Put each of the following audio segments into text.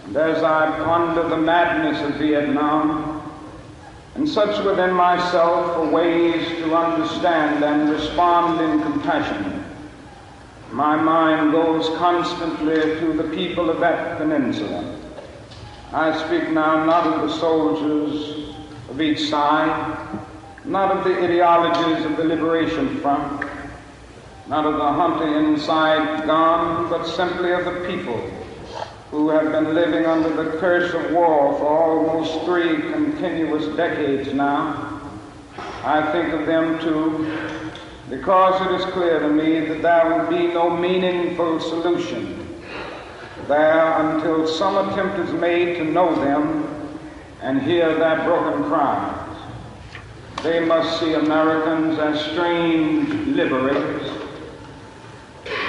And as I ponder the madness of Vietnam, and search within myself for ways to understand and respond in compassion, my mind goes constantly to the people of that peninsula. I speak now not of the soldiers of each side, not of the ideologies of the Liberation Front, not of the Hunter inside gone, but simply of the people who have been living under the curse of war for almost 3 continuous decades now. I think of them too, because it is clear to me that there will be no meaningful solution there until some attempt is made to know them and hear their broken cries. They must see Americans as strange liberators.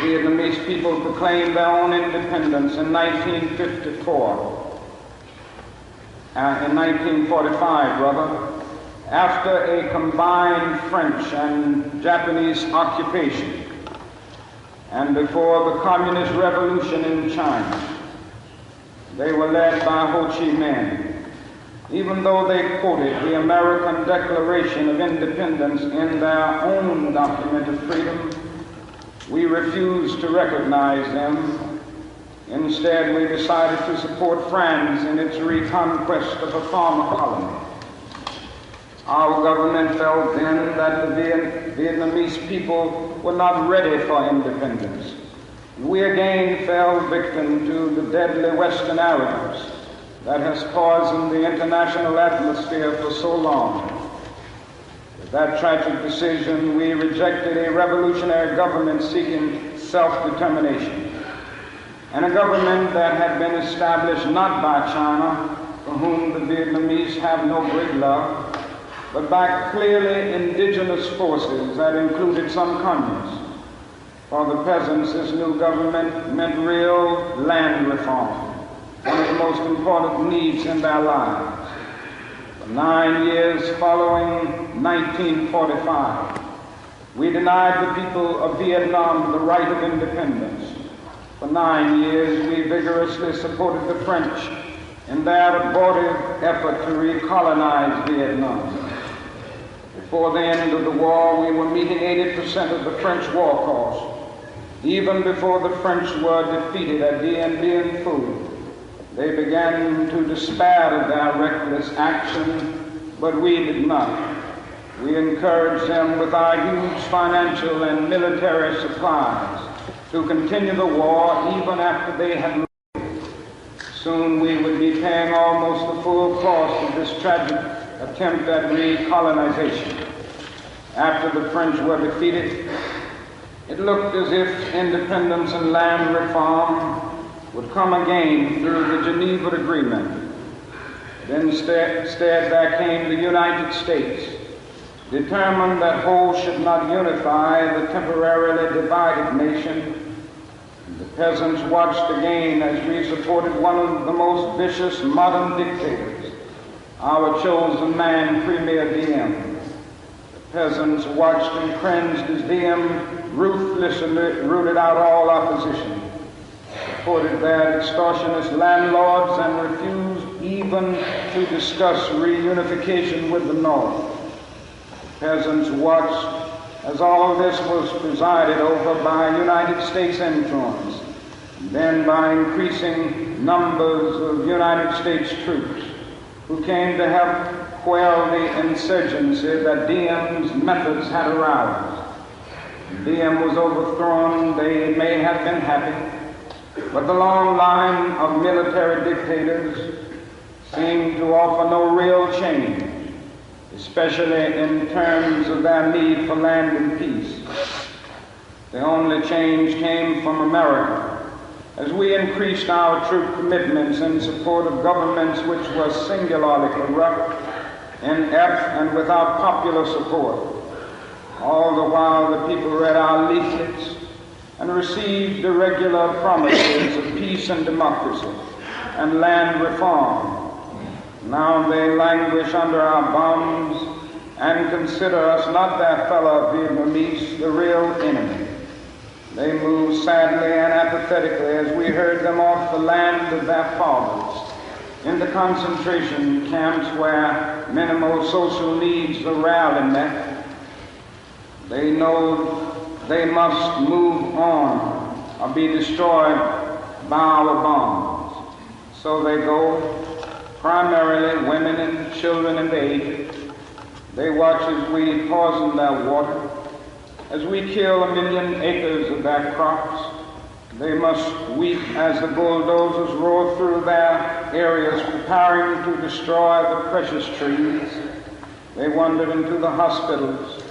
Vietnamese people proclaimed their own independence in 1954, in 1945 rather, after a combined French and Japanese occupation, and before the Communist Revolution in China. They were led by Ho Chi Minh. Even though they quoted the American Declaration of Independence in their own document of freedom, we refused to recognize them. Instead, we decided to support France in its reconquest of a former colony. Our government felt then that the Vietnamese people were not ready for independence. We again fell victim to the deadly Western arrogance that has poisoned the international atmosphere for so long. With that tragic decision, we rejected a revolutionary government seeking self-determination, and a government that had been established not by China, for whom the Vietnamese have no great love, but by clearly indigenous forces that included some communists. For the peasants, this new government meant real land reform, one of the most important needs in their lives. For 9 years following 1945, we denied the people of Vietnam the right of independence. For 9 years, we vigorously supported the French in their abortive effort to recolonize Vietnam. Before the end of the war, we were meeting 80% of the French war cost. Even before the French were defeated at Dien Bien Phu, they began to despair of their reckless action, but we did not. We encouraged them with our huge financial and military supplies to continue the war even after they had left. Soon we would be paying almost the full cost of this tragic attempt at recolonization. After the French were defeated, it looked as if independence and land reform would come again through the Geneva Agreement. But instead there came the United States, determined that whole should not unify the temporarily divided nation. The peasants watched again as we supported one of the most vicious modern dictators, our chosen man, Premier Diem. The peasants watched and cringed as Diem ruthlessly rooted out all opposition, supported their extortionist landlords, and refused even to discuss reunification with the North. The peasants watched as all of this was presided over by United States influence, and then by increasing numbers of United States troops who came to help quell the insurgency that Diem's methods had aroused. Diem was overthrown. They may have been happy, but the long line of military dictators seemed to offer no real change, especially in terms of their need for land and peace. The only change came from America, as we increased our troop commitments in support of governments which were singularly corrupt, inept, and without popular support. All the while the people read our leaflets and received the regular promises of peace and democracy and land reform. Now they languish under our bombs and consider us not their fellow Vietnamese, the real enemy. They move sadly and apathetically as we herd them off the land of their fathers, in the concentration camps where minimal social needs are rarely met. They know they must move on or be destroyed by our bombs. So they go, primarily women and children and the aged. They watch as we poison their water, as we kill 1 million acres of their crops. They must weep as the bulldozers roar through their areas preparing to destroy the precious trees. They wandered into the hospitals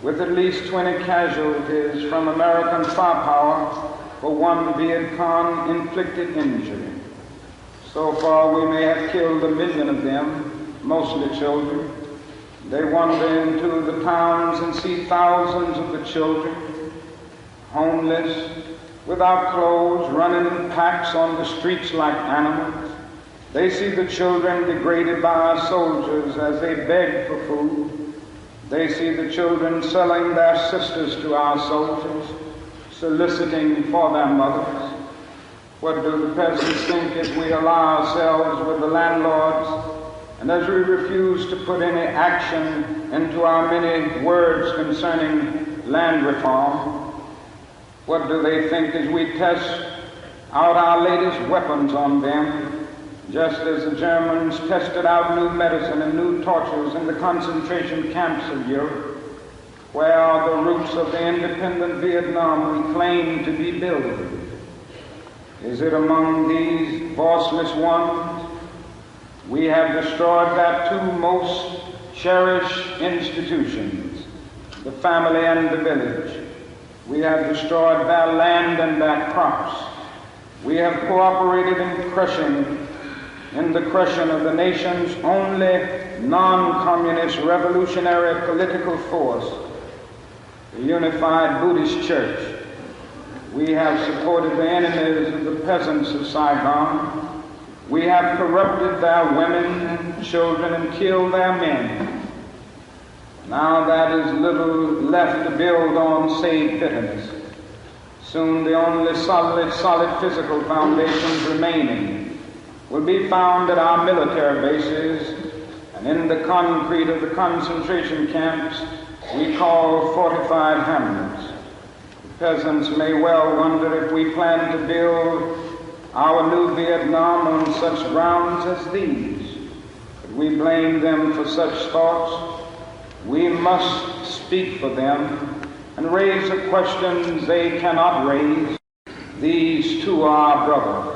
with at least 20 casualties from American firepower for one Viet Cong inflicted injury. So far we may have killed 1 million of them, mostly children. They wander into the towns and see thousands of the children, homeless, without clothes, running in packs on the streets like animals. They see the children degraded by our soldiers as they beg for food. They see the children selling their sisters to our soldiers, soliciting for their mothers. What do the peasants think as we ally ourselves with the landlords, and as we refuse to put any action into our many words concerning land reform? What do they think as we test out our latest weapons on them, just as the Germans tested out new medicine and new tortures in the concentration camps of Europe? Where are the roots of the independent Vietnam we claim to be building? Is it among these voiceless ones? We have destroyed their two most cherished institutions, the family and the village. We have destroyed their land and their crops. We have cooperated in the crushing of the nation's only non-communist revolutionary political force, the unified Buddhist Church. We have supported the enemies of the peasants of Saigon. We have corrupted their women and children and killed their men. Now that is little left to build on save bitterness. Soon the only solid physical foundations remaining will be found at our military bases and in the concrete of the concentration camps we call fortified hamlets. The peasants may well wonder if we plan to build our new Vietnam on such grounds as these. But we blame them for such thoughts. We must speak for them and raise the questions they cannot raise. These too are our brothers.